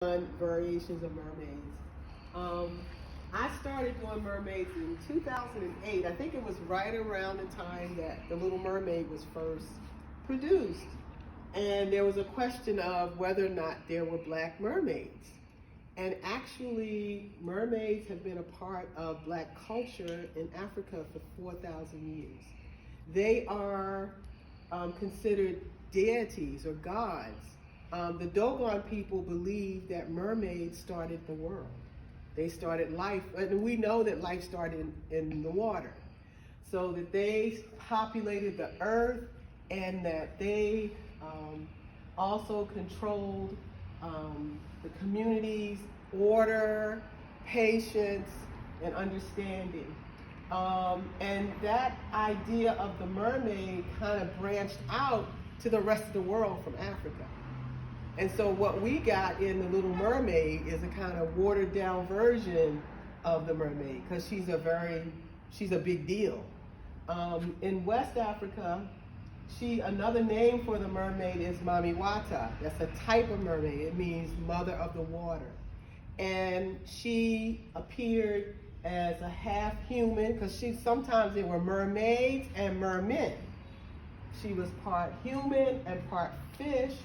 Variations of mermaids. I started doing mermaids in 2008. I think it was right around the time that The Little Mermaid was first produced. And there was a question of whether or not there were black mermaids. And actually, mermaids have been a part of black culture in Africa for 4,000 years. They are considered deities or gods. The Dogon people believe that mermaids started the world. They started life, and we know that life started in the water. So that they populated the earth, and that they also controlled the community's order, patience, and understanding. And that idea of the mermaid kind of branched out to the rest of the world from Africa. And so what we got in The Little Mermaid is a kind of watered down version of the mermaid, because she's a big deal. In West Africa, another name for the mermaid is Mami Wata. That's a type of mermaid. It means mother of the water. And she appeared as a half human, because sometimes there were mermaids and mermen. She was part human and part fish,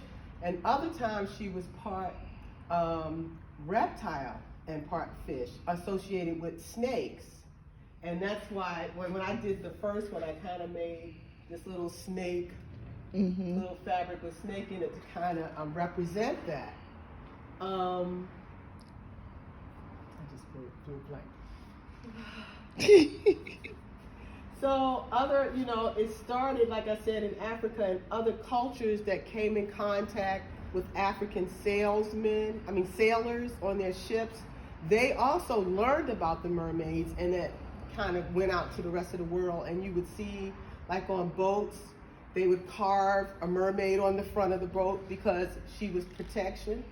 and other times she was part reptile and part fish, associated with snakes. And that's why when I did the first one, I kind of made this little snake, little fabric with snake in it to kind of represent that. I just drew blank. So it started, like I said, in Africa, and other cultures that came in contact with African sailors on their ships. They also learned about the mermaids, and that kind of went out to the rest of the world. And you would see, like on boats, they would carve a mermaid on the front of the boat because she was protection.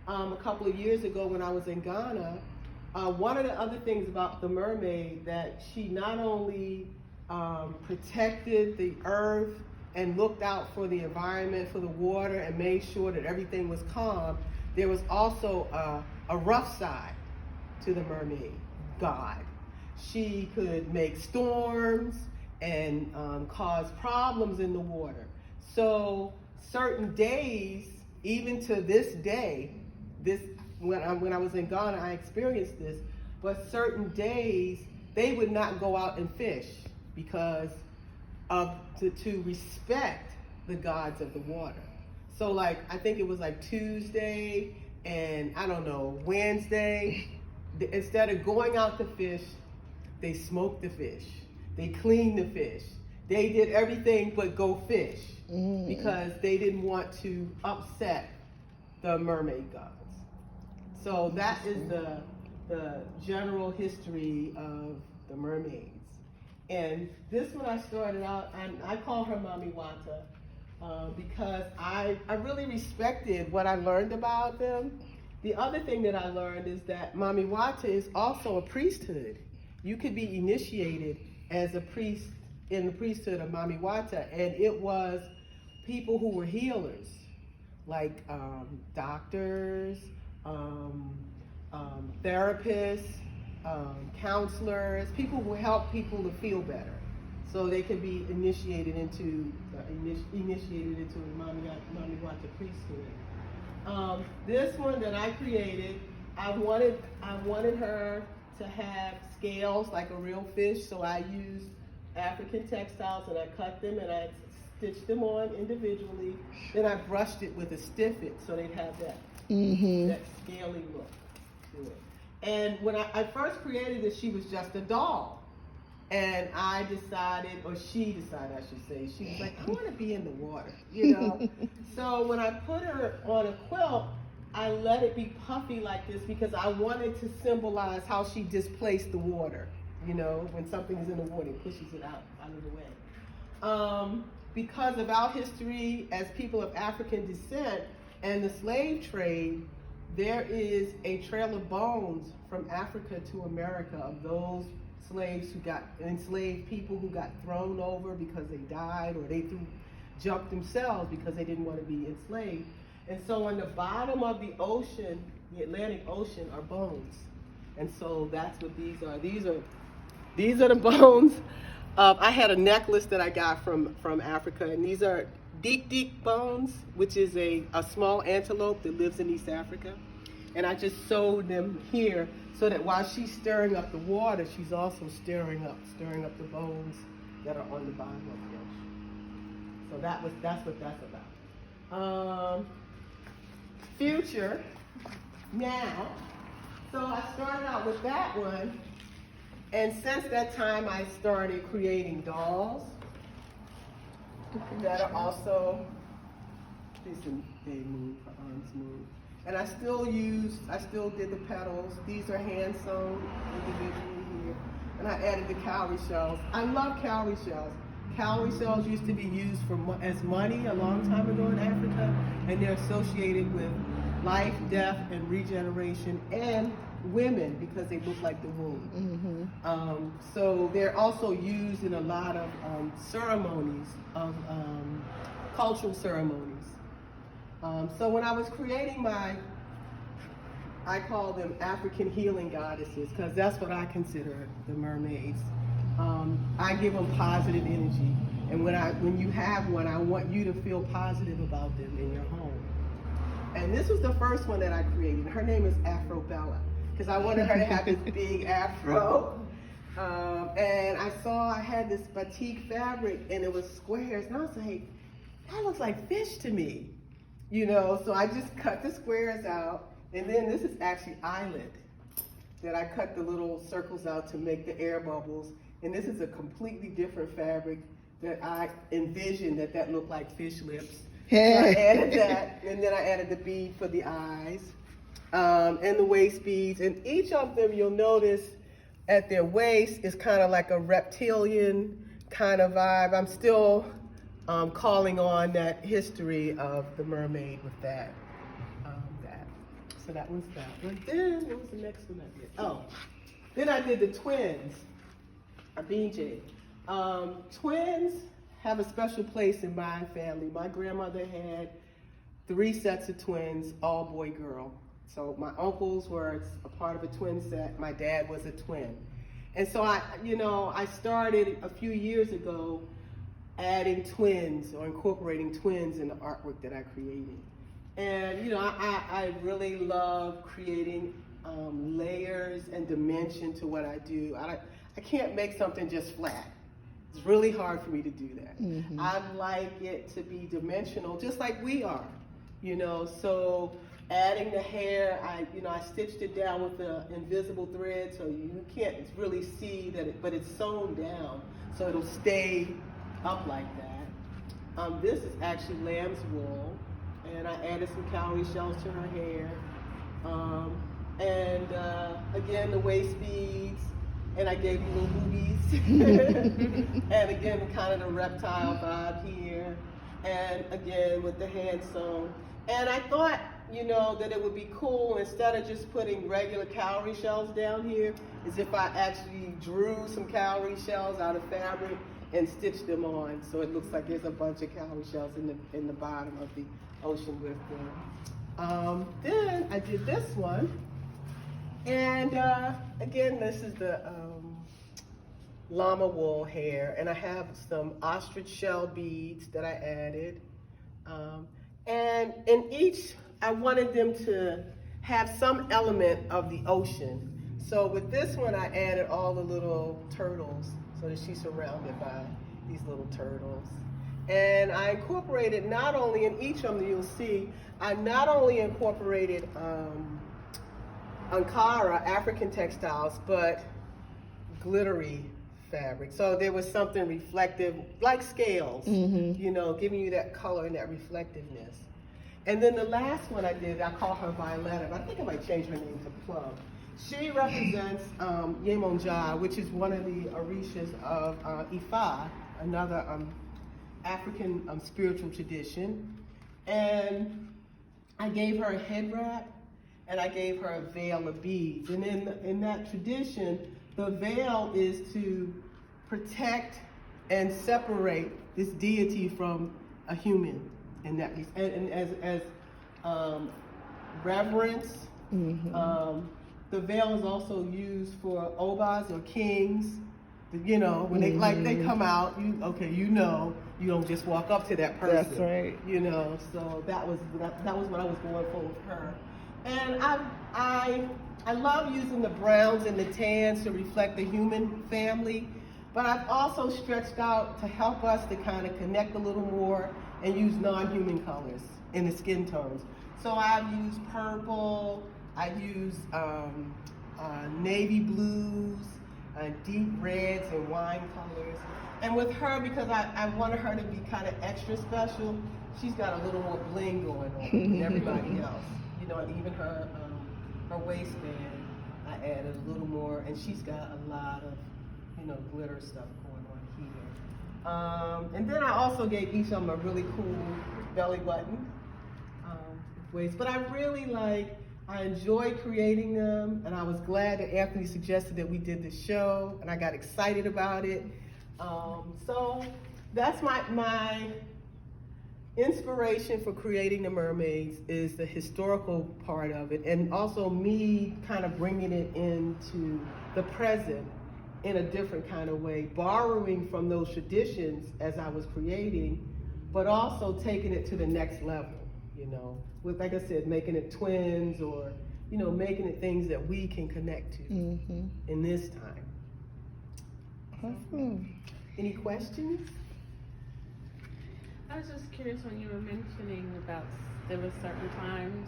A couple of years ago when I was in Ghana, one of the other things about the mermaid, that she not only protected the earth and looked out for the environment, for the water, and made sure that everything was calm, there was also a rough side to the mermaid god. She could make storms and cause problems in the water. So certain days, even to this day, when I was in Ghana, I experienced this, but certain days, they would not go out and fish because to respect the gods of the water. So I think it was Tuesday and Wednesday, instead of going out to fish, they smoked the fish, they cleaned the fish, they did everything but go fish because they didn't want to upset the mermaid gods. So that is the general history of the mermaids. And this one I started out, and I call her Mami Wata because I really respected what I learned about them. The other thing that I learned is that Mami Wata is also a priesthood. You could be initiated as a priest in the priesthood of Mami Wata, and it was people who were healers, like doctors, therapists, counselors, people who help people to feel better, so they could be initiated into the Mami Wata priesthood. This one that I created, I wanted her to have scales like a real fish, so I used African textiles and I cut them and I stitched them on individually. Then I brushed it with a stiffet so they'd have that scaly look to it. And when I first created this, she was just a doll. And I decided, or she decided, I should say, she was like, I want to be in the water, So when I put her on a quilt, I let it be puffy like this because I wanted to symbolize how she displaced the water. When something is in the water, it pushes it out of the way. Because of our history as people of African descent and the slave trade, there is a trail of bones from Africa to America of those enslaved people who got thrown over because they died, or they jumped themselves because they didn't want to be enslaved. And so on the bottom of the ocean, the Atlantic Ocean are bones. And so that's what these are. These are the bones. I had a necklace that I got from Africa, and these are dik bones, which is a small antelope that lives in East Africa. And I just sewed them here so that while she's stirring up the water, she's also stirring up the bones that are on the bottom of the ocean. So that's what that's about. Future, now. So I started out with that one, and since that time I started creating dolls that are also, they move, her arms move. And I still did the petals. These are hand sewn individually here. And I added the cowrie shells. I love cowrie shells. Cowrie shells used to be used as money a long time ago in Africa, and they're associated with life, death, and regeneration, and women because they look like the womb. Mm-hmm. So they're also used in a lot of ceremonies, cultural ceremonies. So when I was creating I call them African healing goddesses because that's what I consider the mermaids. I give them positive energy, and when you have one, I want you to feel positive about them in your home. And this was the first one that I created. Her name is Afro Bella because I wanted her to have this big afro. And I had this batik fabric, and it was squares, and I was like, that looks like fish to me. So I just cut the squares out, and then this is actually eyelet that I cut the little circles out to make the air bubbles, and this is a completely different fabric that I envisioned that looked like fish lips. So I added that, and then I added the bead for the eyes, and the waist beads, and each of them you'll notice at their waist is kind of like a reptilian kind of vibe. I'm still calling on that history of the mermaid with that. So that was that one. Then what was the next one I did? Oh, then I did the twins, a BJ. Twins have a special place in my family. My grandmother had 3 sets of twins, all boy, girl. So my uncles were a part of a twin set. My dad was a twin. And so I started a few years ago adding twins or incorporating twins in the artwork that I created. And I really love creating layers and dimension to what I do. I can't make something just flat. It's really hard for me to do that. Mm-hmm. I like it to be dimensional, just like we are. So adding the hair, I stitched it down with the invisible thread, so you can't really see that, but it's sewn down, so it'll stay up like that. This is actually lamb's wool, and I added some cowrie shells to her hair. Again, the waist beads, and I gave you little boobies. And again, kind of the reptile vibe here. And again, with the hand sewn. And I thought, that it would be cool, instead of just putting regular cowrie shells down here, is if I actually drew some cowrie shells out of fabric and stitched them on. So it looks like there's a bunch of cowrie shells in the bottom of the ocean with them. Then I did this one. And again, this is the llama wool hair, and I have some ostrich shell beads that I added. And in each, I wanted them to have some element of the ocean. So with this one, I added all the little turtles so that she's surrounded by these little turtles. And I incorporated not only, in each of them you'll see, I not only incorporated Ankara, African textiles, but glittery fabric. So there was something reflective, like scales, giving you that color and that reflectiveness. And then the last one I did, I call her Violetta, but I think I might change her name to Plum. She represents Yemonja, which is one of the orishas of Ifa, another African spiritual tradition. And I gave her a head wrap, and I gave her a veil of beads. And in that tradition, the veil is to protect and separate this deity from a human, and as reverence The veil is also used for obas or kings. You know, when they come out, you don't just walk up to that person. That's right. You know, so that was what I was going for with her. And I love using the browns and the tans to reflect the human family, but I've also stretched out to help us to kind of connect a little more and use non-human colors in the skin tones. So I've used purple, I use navy blues, deep reds and wine colors. And with her, because I wanted her to be kind of extra special, she's got a little more bling going on than everybody else. You know, and even her waistband, I added a little more, and she's got a lot of, glitter stuff going on here. And then I also gave each of them a really cool belly button waist. But I enjoyed creating them, and I was glad that Anthony suggested that we did this show, and I got excited about it. So that's my inspiration for creating the mermaids is the historical part of it, and also me kind of bringing it into the present in a different kind of way, borrowing from those traditions as I was creating, but also taking it to the next level, with, like I said, making it twins or, making it things that we can connect to in this time. Awesome. Any questions? I was just curious when you were mentioning about there were certain times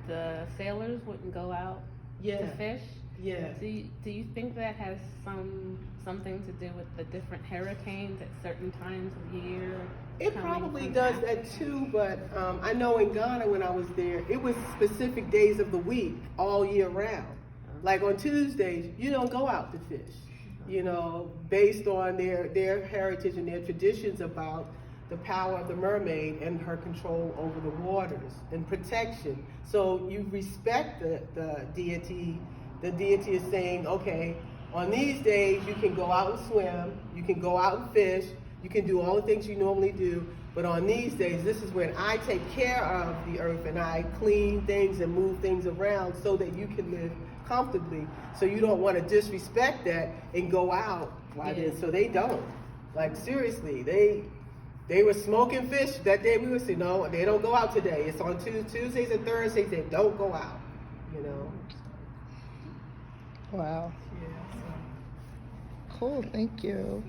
the sailors wouldn't go out to fish. Yeah. Do you think that has something to do with the different hurricanes at certain times of year? It probably does that too, but I know in Ghana when I was there, it was specific days of the week all year round. Like on Tuesdays, you don't go out to fish, based on their heritage and their traditions about the power of the mermaid and her control over the waters and protection. So you respect the deity. The deity is saying, okay, on these days you can go out and swim, you can go out and fish, you can do all the things you normally do, but on these days, this is when I take care of the earth and I clean things and move things around so that you can live comfortably. So you don't want to disrespect that and go out like this. So they don't. Like seriously, they were smoking fish that day. We would say, no, they don't go out today. It's on Tuesdays and Thursdays. They don't go out, Wow. Yeah, so. Cool, thank you.